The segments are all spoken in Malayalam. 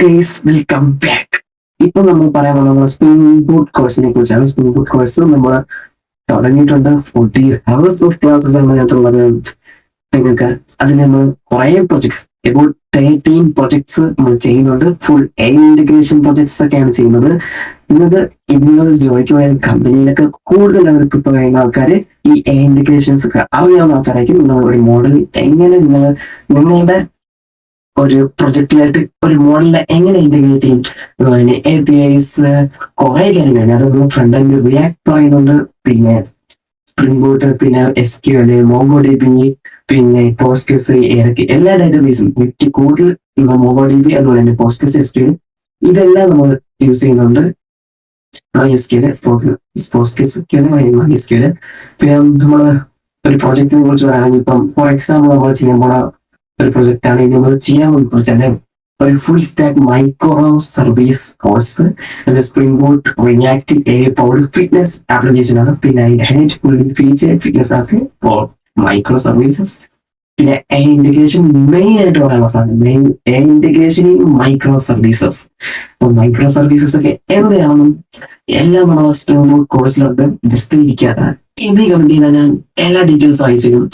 Guys welcome back. ഇപ്പൊ നമ്മൾ പറയാൻ പോകുന്നത് സ്പ്രിംഗ് ബൂട്ട് കോഴ്സിനെ കുറിച്ചാണ്. സ്പ്രിംഗ് ബൂട്ട് കോഴ്സ് നമ്മൾ തുടങ്ങിയിട്ടുണ്ട്. 40 hours ഓഫ് ക്ലാസ്സസ് ആണ് അതിനകത്തുള്ളത്. നിങ്ങൾക്ക് അതിന് നമ്മൾ കുറെ പ്രൊജക്ട്സ്, എബൌട്ട് 13 projects നമ്മൾ ചെയ്യുന്നുണ്ട്. ഫുൾ ഇന്റഗ്രേഷൻ പ്രൊജക്ട്സ് ഒക്കെയാണ് ചെയ്യുന്നത്. നിങ്ങൾക്ക് ഇന്നത് ജോലിക്ക് പോയ കമ്പനിയിലൊക്കെ കൂടുതൽ അവർക്ക് പറയുന്ന ആൾക്കാര് ഈ ഇന്റഗ്രേഷൻസ് ഒക്കെ അറിയാവുന്ന ആൾക്കാരായിരിക്കും. നിങ്ങൾ ഒരു മോഡൽ എങ്ങനെ നിങ്ങളുടെ ഒരു പ്രൊജക്റ്റിലായിട്ട് ഒരു മോഡലിനെ എങ്ങനെ ഇന്റഗ്രേറ്റ് ചെയ്യും, അതുപോലെ APIs കുറെ കാര്യങ്ങൾ അതൊന്നും ഫ്രണ്ട് എൻഡ് റിയാക്ട് പറയുന്നുണ്ട്. പിന്നെ സ്പ്രിംഗ് ബൂട്ട്, പിന്നെ SQL, MongoDB, പിന്നെ പോസ്റ്റ്ഗ്രസ്, ഏതൊക്കെ എല്ലാ ഡാറ്റാബേസും മിക്ക കൂടുതൽ MongoDB, അതുപോലെ തന്നെ പോസ്റ്റ്ഗ്രസ്, SQL ഇതെല്ലാം നമ്മൾ യൂസ് ചെയ്യുന്നുണ്ട്. MySQL, Postgres, MySQL. പിന്നെ നമ്മൾ ഒരു പ്രോജക്റ്റിനെ കുറിച്ച് പറയുകയാണെങ്കിൽ ഇപ്പം ഫോർ എക്സാമ്പിൾ നമ്മൾ ചെയ്യാൻ പോണ ഒരു പ്രൊജക്റ്റ് ആണ് നമ്മൾ ചെയ്യാൻ പോകുന്നത് ഒരു full stack micro service course. Spring Boot react powered fitness application ആണ്. പിന്നെ അതിന്റെ head full feature fitness app four micro services. പിന്നെ ഇന്റഗ്രേഷൻ മെയിൻ ആയിട്ട് പറയാനുള്ള സാധനം integration in micro services. Micro services ഒക്കെ എന്തിനാണെന്നും എല്ലാം നമ്മൾ സ്പ്രിംഗ് ബൂട്ട് കോഴ്സിലുണ്ട്. വിസ്തരിക്കാതെ കമന്റ് ചെയ്താൽ ഞാൻ എല്ലാ ഡീറ്റെയിൽസ് അയച്ചു തരും.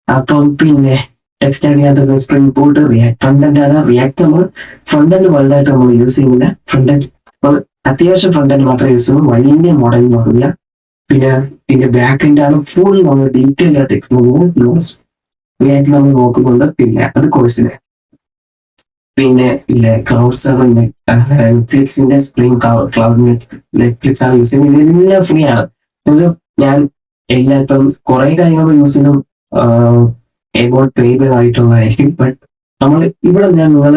അപ്പം പിന്നെ ടെക്സ്റ്റ് അറിയാത്തത് Spring Boot React front end ആണ്. റിയാക്ട് നമ്മൾ ഫ്രണ്ട് എൻഡ് വലുതായിട്ട് നമ്മൾ യൂസ് ചെയ്യുന്നില്ല. ഫ്രണ്ട് എൻഡ് അത്യാവശ്യം ഫ്രണ്ട് എൻഡ് മാത്രമേ യൂസ് ചെയ്യുന്നു. വലിയ മോഡൽ പറഞ്ഞില്ല. പിന്നെ ബാക്ക് എൻഡ് ആണ് ഫുൾ നമ്മൾ ഡീറ്റെയിൽ ആയിട്ട് എക്സ്പ്ലോർ റിയാക്ട് നമ്മൾ നോക്കുന്നുണ്ട്. പിന്നെ അത് കോഴ്സിന് പിന്നെ ഇല്ല ക്ലൗഡ് സെർവർ, നെറ്റ്ഫ്ലിക്സിന്റെ സ്പ്രിംഗ് ക്ലൗഡ് നെറ്റ്ഫ്ലിക്സ് ആണ് യൂസ് ചെയ്യുന്നത്. ഇതെല്ലാം ഫ്രീ ആണ്. ഞാൻ എല്ലാ ഇപ്പം കുറെ കാര്യങ്ങൾ യൂസ് ചെയ്യുന്നു എബൌട്ട് പേബിൾ ആയിട്ടുള്ളതായിരിക്കും. ബട്ട് നമ്മൾ ഇവിടെ നിങ്ങൾ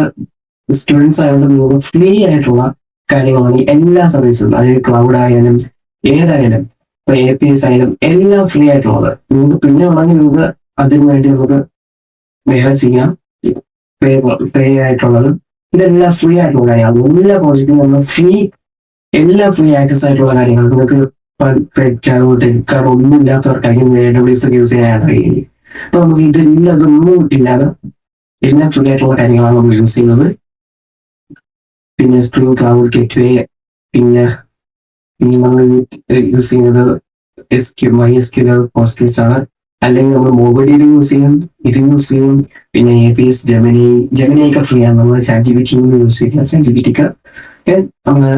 സ്റ്റുഡൻസ് ആയതുകൊണ്ട് നിങ്ങൾക്ക് ഫ്രീ ആയിട്ടുള്ള കാര്യങ്ങളാണ് എല്ലാ സർവീസും. അതായത് ക്ലൗഡ് ആയാലും ഏതായാലും ഇപ്പൊ APIs ആയാലും എല്ലാം ഫ്രീ ആയിട്ടുള്ളത്. നിങ്ങൾക്ക് പിന്നെ വേണമെങ്കിൽ നിങ്ങൾക്ക് അതിനു വേണ്ടി നമുക്ക് വേറെ ചെയ്യാം. പേ ആയിട്ടുള്ളത് ഇതെല്ലാം ഫ്രീ ആയിട്ടുള്ള കാര്യമാണ്. എല്ലാ പ്രോജക്റ്റും നമ്മൾ എല്ലാം ഫ്രീ ആക്സസ് ആയിട്ടുള്ള കാര്യങ്ങൾ. നിങ്ങൾക്ക് ഡെബിറ്റ് കാർഡ് ഒന്നും ഇല്ലാത്തവർക്കായിരിക്കും AWS യൂസ് ചെയ്യാൻ കഴിയും. അപ്പൊ നമുക്ക് ഇതൊന്നും ഇല്ലാതെ എല്ലാം ഫ്രീ ആയിട്ടുള്ള കാര്യങ്ങളാണ് നമ്മൾ യൂസ് ചെയ്യുന്നത്. പിന്നെ സ്പ്രിംഗ് ക്ലൗഡ് ഗേറ്റ്വേ, പിന്നെ നമ്മൾ യൂസ് ചെയ്യുന്നത് MySQL, പോസ്റ്റ്ഗ്രസ് ആണ്. അല്ലെങ്കിൽ നമ്മൾ MongoDB യൂസ് ചെയ്യും, ഇത് യൂസ് ചെയ്യും. പിന്നെ APIs, ജെമിനി ഒക്കെ ഫ്രീ ആണ്. നമ്മൾ ChatGPT യൂസ് ചെയ്യുക. ChatGPT ഒക്കെ നമ്മൾ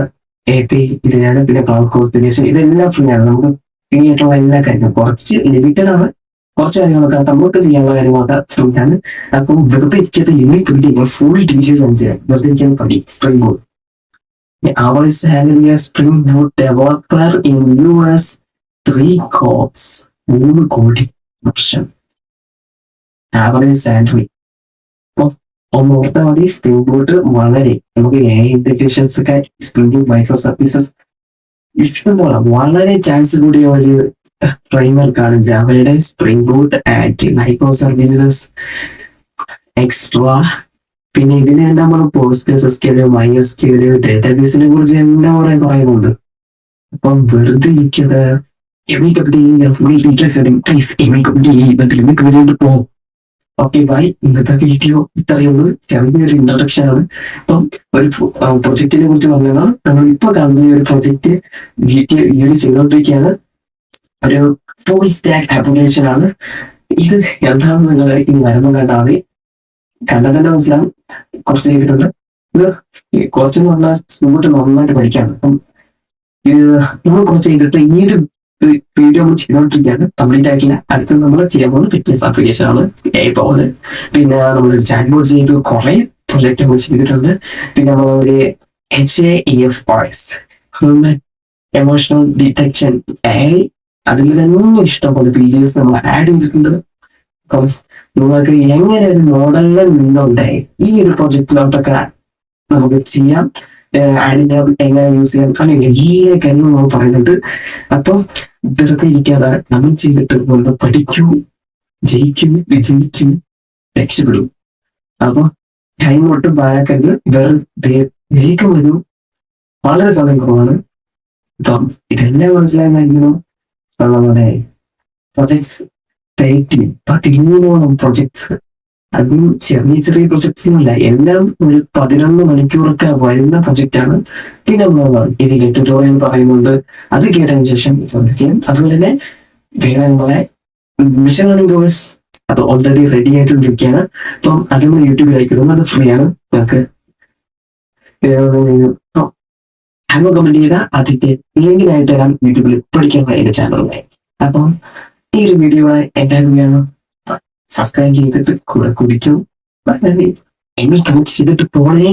API ഇതിനാണ്. പിന്നെ ക്ലൗഡ് കോൺഫിഗറേഷൻ ഇതെല്ലാം ഫ്രീ ആണ്. നമുക്ക് ഫ്രീ ആയിട്ടുള്ള എല്ലാ കാര്യങ്ങളും കുറച്ച് ലിമിറ്റഡ് ആണ്. കുറച്ച് കാര്യങ്ങളൊക്കെ നമുക്ക് ചെയ്യാനുള്ള കാര്യങ്ങളൊക്കെ ഫ്രീ ആണ്. അപ്പം വെറുതെ ഇരിക്കാത്ത യൂണിക് ഫുൾ ഡീറ്റെയിൽസ് മനസ്സിലായി. വെറുതെ ഇരിക്കാൻ പഠി spring boot. Our salary as Spring Boot developer in US 3 crores, 3 കോടി വർഷം ആവറേജ് സാലറി. ഒന്നോർത്താൽ മതി, സ്പ്രിംഗ് ബൂട്ട് വളരെ നമുക്ക് ഇന്റഗ്രേഷൻസ് ഒക്കെ സ്പ്രിംഗ് ബൂട്ട് മൈക്രോ സർവീസസ് ഇഷ്ടംപോലെ വളരെ ചാൻസ് കൂടിയ ഒരു ഫ്രെയിംവർക്കാണ് ജാവയുടെ Spring Boot and microservices extra. പിന്നെ ഇതിന് തന്നെ നമ്മൾ പോസ്റ്റ്ഗ്രസ്, SQL, MySQL, ഡേറ്റാബേസിനെ കുറിച്ച് എല്ലാം കുറെ പറയുന്നുണ്ട്. അപ്പം വെറുതെ ഇരിക്കത് ഓക്കെ ബൈ. ഇന്നത്തെ വീഡിയോ ഇത്രയുള്ളൂ. ചെറിയൊരു ഇൻട്രൊഡക്ഷൻ ആണ്. അപ്പം ഒരു പ്രൊജക്റ്റിനെ കുറിച്ച് പറഞ്ഞാൽ നമ്മൾ ഇപ്പൊ കാണുന്ന ഒരു പ്രൊജക്ട് വീഡിയോ ചെയ്തുകൊണ്ടിരിക്കുകയാണ്. ഒരു ഫുൾ സ്റ്റാക്ക് ആപ്ലിക്കേഷൻ ആണ്. ഇത് എന്താണെന്ന് നിങ്ങൾ ഇനി വരുമ്പോൾ കണ്ടാൽ മതി. കണ്ടാൽ തന്നെ മനസ്സിലാവും. കുറച്ച് ചെയ്തിട്ടുണ്ട്. ഇത് കുറച്ചെന്ന് പറഞ്ഞാൽ സ്മൂത്ത് നന്നായിട്ട് പഠിക്കാണ്. അപ്പം ഇത് നമ്മൾ കുറച്ച് ചെയ്തിട്ട് ഈ ഒരു വീഡിയോ നമ്മൾ ചെയ്തുകൊണ്ടിരിക്കുകയാണ്. കംപ്ലീറ്റ് ആയിട്ടില്ല. അടുത്ത് നമ്മൾ ചെയ്യാൻ പോകുന്നത് ഫിറ്റ്നസ് ആപ്ലിക്കേഷൻ ആണ്. പോലെ പിന്നെ നമ്മൾ ചാറ്റ് ബോട്ട് ചെയ്ത് കുറെ പ്രൊജക്ട് നമ്മൾ ചെയ്തിട്ടുണ്ട്. പിന്നെ നമ്മളൊരു HAEF എമോഷണൽ ഡിറ്റക്ഷൻ അതിൽ തന്നെ ഇഷ്ടംപോലെ ഫീച്ചേഴ്സ് നമ്മൾ ആഡ് ചെയ്തിട്ടുണ്ട്. അപ്പം നിങ്ങൾക്ക് എങ്ങനെ ഒരു മോഡലിൽ നിന്നുണ്ടായി ഈ ഒരു പ്രൊജക്റ്റിലോട്ടൊക്കെ നമുക്ക് ചെയ്യാം. അതിനെ എങ്ങനെ യൂസ് ചെയ്യാം അങ്ങനെ എല്ലാ കാര്യങ്ങളും നമ്മൾ പറയുന്നുണ്ട്. അപ്പം വെറുതെ ഇരിക്കാതെ നമ്മൾ ചെയ്തിട്ട് നമ്മൾ പഠിക്കും, ജയിക്കും, വിജയിക്കും, രക്ഷപ്പെടും. അപ്പൊ ടൈം ഒട്ടും പാഴാക്കരുത്. വേഗം വരും. വളരെ സമയം കുറവാണ്. അപ്പം ഇതെല്ലാം മനസ്സിലായെന്നായിരുന്നു. നമ്മുടെ പ്രൊജക്ട്സ് 13 13 പ്രൊജക്ട്സ് അതും ചെറിയ ചെറിയ പ്രൊജക്ട്സ് ഒന്നുമില്ല, എല്ലാം ഒരു 11 മണിക്കൂറൊക്കെ വരുന്ന പ്രൊജക്റ്റാണ്. പിന്നെ ഇതിലെ ട്യൂട്ടോറിയൽ പറയുന്നുണ്ട്, അത് കേട്ടതിന് ശേഷം ചെയ്യാം. അതുപോലെ തന്നെ വേറെ നമ്മളെ മിഷൻ ലേണിംഗ് കോഴ്സ് അത് ഓൾറെഡി റെഡി ആയിട്ടിരിക്കുകയാണ്. അപ്പം അതും യൂട്യൂബിൽ അയക്കണം, അത് ഫ്രീ ആണ്. നമുക്ക് ഹലോ കമന്റ് ചെയ്താൽ അതിന്റെ ലിങ്കിനായിട്ട് തരാം യൂട്യൂബിൽ പഠിക്കാൻ എന്റെ ചാനലിലായി. അപ്പം ഈ ഒരു വീഡിയോ എല്ലാവരും വേണം സബ്സ്ക്രൈബ് ചെയ്തിട്ട് കൂടെ കുടിക്കും, എന്നെ കമന്റ് ചെയ്തിട്ട് പോണേ.